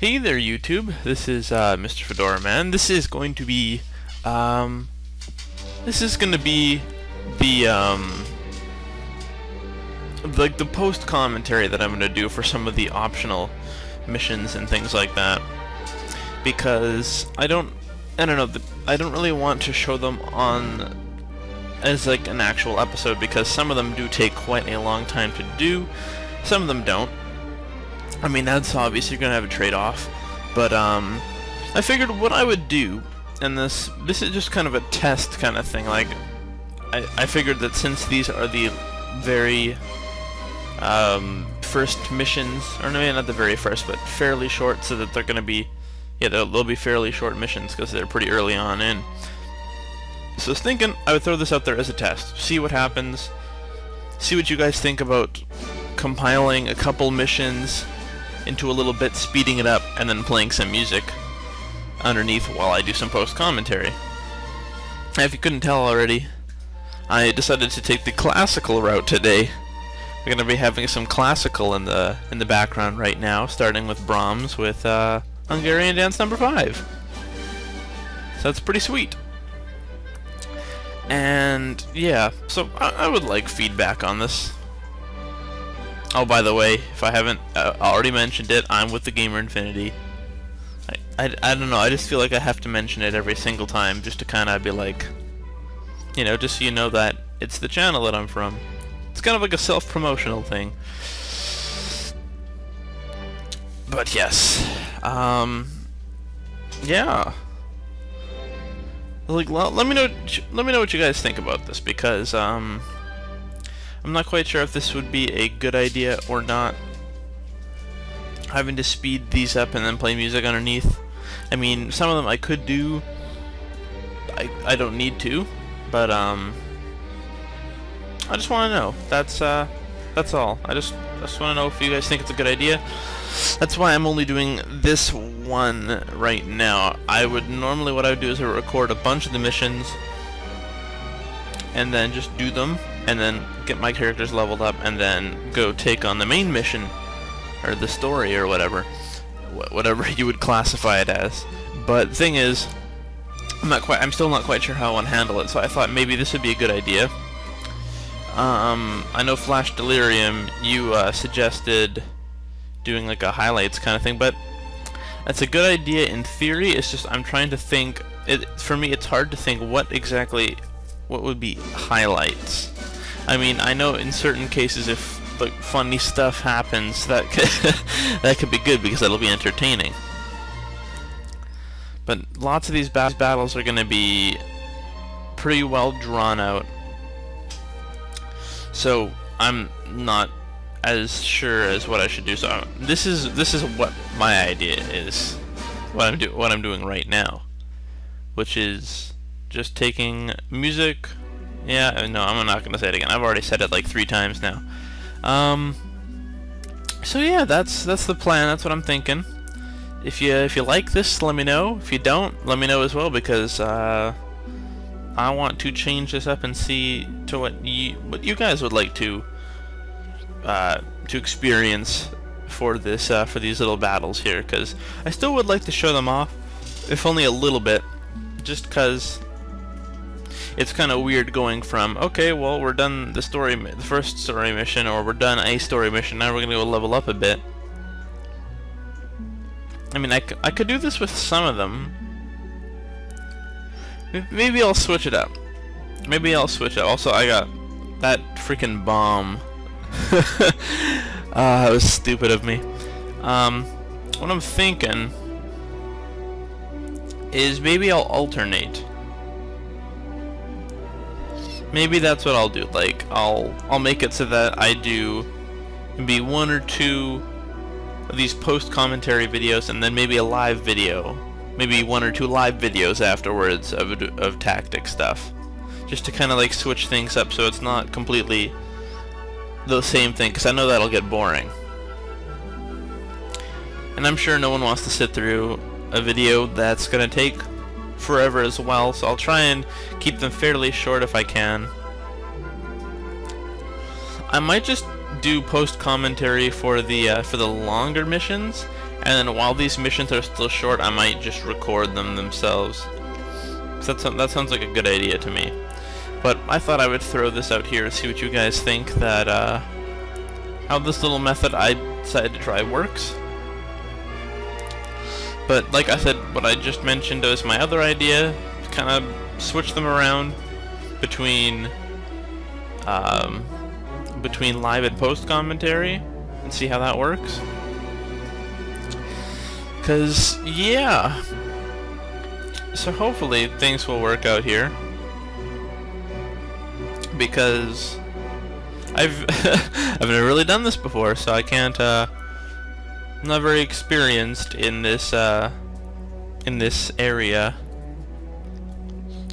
Hey there, YouTube. This is Mr. Fedora Man. This is going to be the like the post commentary that I'm gonna do for some of the optional missions and things like that, because I don't really want to show them on as like an actual episode, because some of them do take quite a long time to do, some of them don't. I mean, that's obvious, you're gonna have a trade-off, but I figured what I would do, and this is just kind of a test kind of thing. Like, I figured that since these are the very first missions, or maybe not the very first, but fairly short, so that they're gonna be, yeah, they'll be fairly short missions because they're pretty early on in. So I was thinking I would throw this out there as a test, see what happens, see what you guys think about compiling a couple missions into a little bit, speeding it up, and then playing some music underneath while I do some post-commentary. If you couldn't tell already, I decided to take the classical route today. We're gonna be having some classical in the background right now, starting with Brahms with Hungarian Dance Number 5. So that's pretty sweet. And yeah, so I would like feedback on this. Oh, by the way, if I haven't already mentioned it, I'm with the Gamer Infinity. I don't know, I just feel like I have to mention it every single time, just to kind of be like, you know, just so you know that it's the channel that I'm from. It's kind of like a self-promotional thing. But yes, yeah. Like, let me know what you guys think about this, because I'm not quite sure if this would be a good idea or not, having to speed these up and then play music underneath. I mean, some of them I could do. I don't need to, but I just want to know. That's all. I just want to know if you guys think it's a good idea. That's why I'm only doing this one right now. Normally what I would do is I would record a bunch of the missions and then just do them, and then get my characters leveled up, and then go take on the main mission, or the story, or whatever you would classify it as. But the thing is, I'm still not quite sure how I want to handle it, so I thought maybe this would be a good idea. I know Flash Delirium, you suggested doing like a highlights kind of thing, but that's a good idea in theory. It's just I'm trying to think. For me, it's hard to think what would be highlights. I mean, I know in certain cases if like funny stuff happens, that could be good, because that'll be entertaining. But lots of these battles are going to be pretty well drawn out, so I'm not as sure as what I should do. So this is what my idea is, what I'm doing right now, which is just taking music. Yeah, no, I'm not gonna say it again. I've already said it like 3 times now. So yeah, that's the plan. That's what I'm thinking. If you like this, let me know. If you don't, let me know as well, because I want to change this up and see to what you guys would like to experience for this for these little battles here, because I still would like to show them off, if only a little bit, just because it's kind of weird going from, okay, well, we're done the first story mission, or we're done a story mission, now we're gonna go level up a bit. I mean, I could do this with some of them. Maybe I'll switch it up. Also, I got that freaking bomb. That was stupid of me. What I'm thinking is maybe I'll alternate. Maybe that's what I'll do. Like, I'll make it so that I do maybe 1 or 2 of these post-commentary videos, and then maybe a live video. Maybe 1 or 2 live videos afterwards of tactic stuff. Just to kind of like switch things up, so it's not completely the same thing, because I know that'll get boring. And I'm sure no one wants to sit through a video that's gonna take forever as well, so I'll try and keep them fairly short if I can. I might just do post commentary for the longer missions, And then while these missions are still short, I might just record them themselves. That sounds like a good idea to me. But I thought I would throw this out here to see what you guys think, that how this little method I decided to try works. But like I said, what I just mentioned was my other idea, kind of switch them around between live and post commentary and see how that works. Cause yeah, so hopefully things will work out here, because I've I've never really done this before, so I can't I'm not very experienced in this area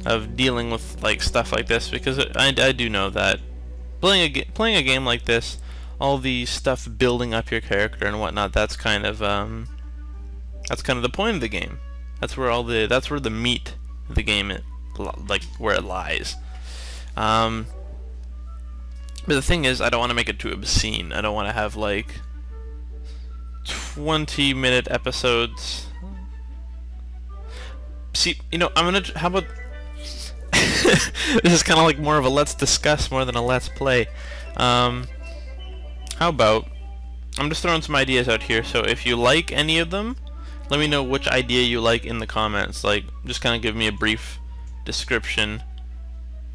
of dealing with like stuff like this, because I do know that playing a game like this, all the stuff building up your character and whatnot, that's kind of the point of the game. That's where the meat of the game like where it lies. But the thing is, I don't want to make it too obscene. I don't want to have like 20-minute episodes. See, you know, how about this is kind of like more of a let's discuss more than a let's play. How about I'm just throwing some ideas out here, so if you like any of them, let me know which idea you like in the comments. Like, just kind of give me a brief description,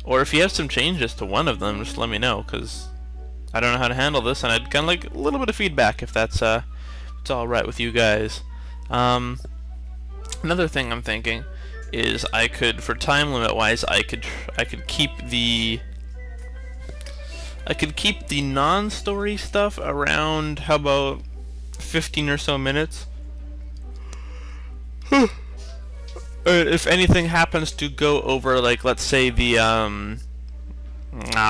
or if you have some changes to one of them, just let me know, because I don't know how to handle this, and I'd kind of like a little bit of feedback if that's it's all right with you guys. Another thing I'm thinking is I could, for time limit wise, I could keep the non-story stuff around, how about 15 or so minutes? If anything happens to go over, like, let's say the I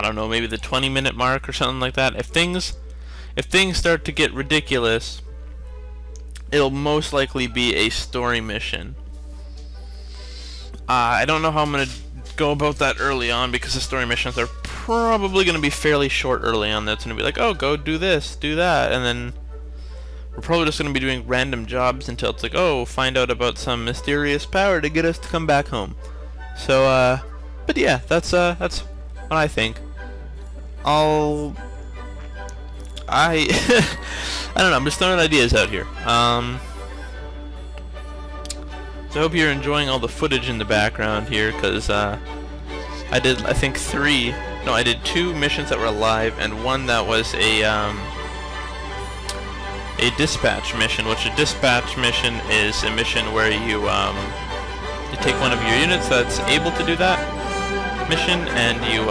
don't know, maybe the 20-minute mark or something like that, if things start to get ridiculous, it'll most likely be a story mission. I don't know how I'm gonna go about that early on, because the story missions are probably gonna be fairly short early on. That's gonna be like, oh, go do this, do that, and then we're probably just going to be doing random jobs until it's like, oh, find out about some mysterious power to get us to come back home. So, but yeah, that's what I think. I don't know, I'm just throwing ideas out here. So I hope you're enjoying all the footage in the background here, because I did, I think I did 2 missions that were live, and one that was a dispatch mission, which a dispatch mission is a mission where you take one of your units that's able to do that mission, and you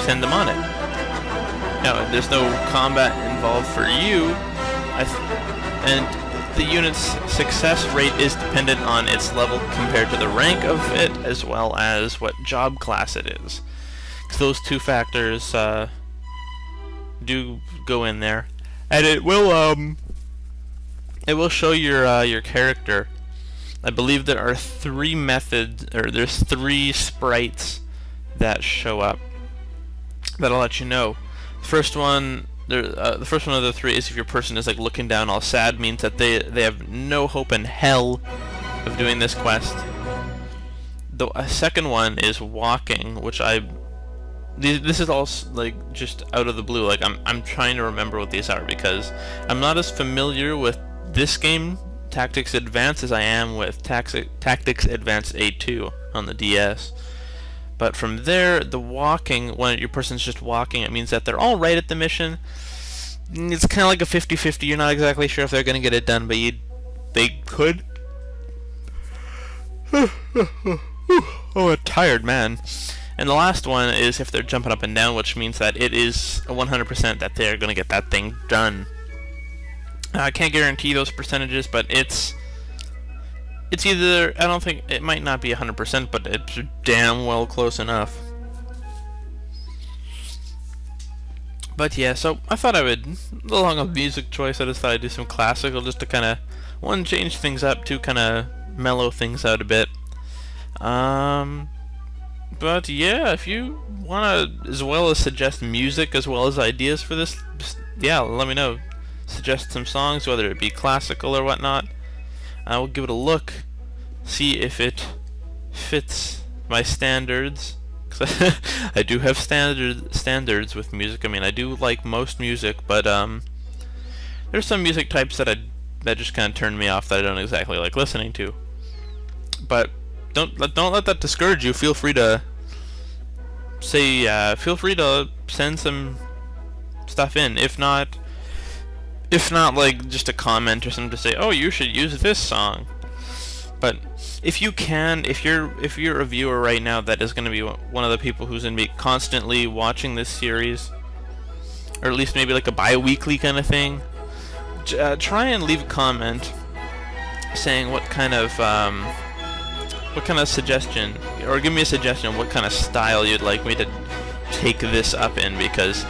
send them on it. Now, there's no combat involved for you, and the unit's success rate is dependent on its level compared to the rank of it, as well as what job class it is. 'Cause those 2 factors do go in there, and it will show your character. I believe there are 3 methods, or there's 3 sprites that show up that'll let you know. The first one of the 3 is if your person is like looking down all sad, means that they have no hope in hell of doing this quest. The second one is walking, which this is all like just out of the blue. Like I'm trying to remember what these are, because I'm not as familiar with this game, Tactics Advance, as I am with Tactics Advance A2 on the DS. But from there, the walking, when your person's just walking, it means that they're all right at the mission. It's kind of like a 50-50. You're not exactly sure if they're going to get it done, but they could. Oh, a tired man. And the last one is if they're jumping up and down, which means that it is 100% that they're going to get that thing done. I can't guarantee those percentages, but it's either, I don't think, it might not be 100%, but it's damn well close enough. But yeah, so I thought I would, along with music choice, I just thought I'd do some classical, just to kind of, 1, change things up, 2, kind of mellow things out a bit. But yeah, if you want to, as well as suggest music as well as ideas for this, just, yeah, let me know. suggest some songs, whether it be classical or whatnot. I will give it a look, see if it fits my standards. 'Cause I do have standards with music. I mean, I do like most music, but there's some music types that just kind of turn me off, that I don't exactly like listening to. But don't let that discourage you. Feel free to send some stuff in. If not like just a comment or something to say, oh, you should use this song. But if you can, if you're a viewer right now that is going to be one of the people who's going to be constantly watching this series, or at least maybe like a bi-weekly kind of thing, try and leave a comment saying what kind of suggestion, or give me a suggestion of what kind of style you'd like me to take this up in, because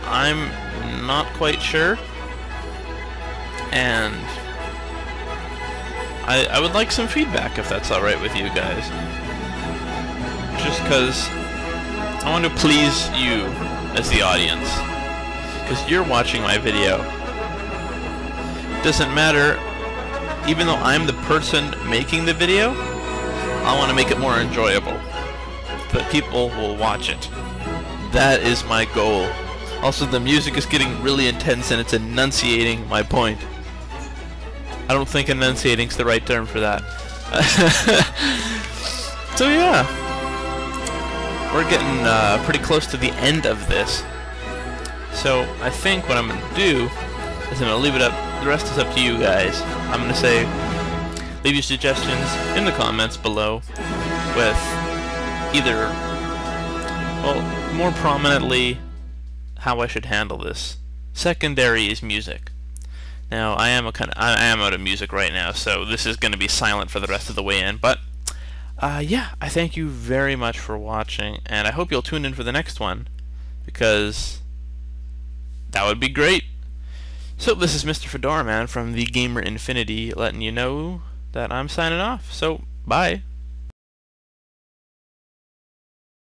I'm not quite sure, and I would like some feedback if that's alright with you guys. Just because I want to please you as the audience. Because you're watching my video. Doesn't matter, even though I'm the person making the video, I want to make it more enjoyable, so that people will watch it. That is my goal. Also, the music is getting really intense and it's enunciating my point. I don't think enunciating's the right term for that. So yeah, we're getting pretty close to the end of this. So I think what I'm going to do is I'm going to leave it up. The rest is up to you guys. I'm going to say, leave your suggestions in the comments below with either, well, more prominently, how I should handle this. Secondary is music. Now, I am out of music right now, so this is going to be silent for the rest of the way in, but yeah, I thank you very much for watching, and I hope you'll tune in for the next one, because that would be great. So, this is Mr. Fedora Man from the Gamer Infinity letting you know that I'm signing off, so bye.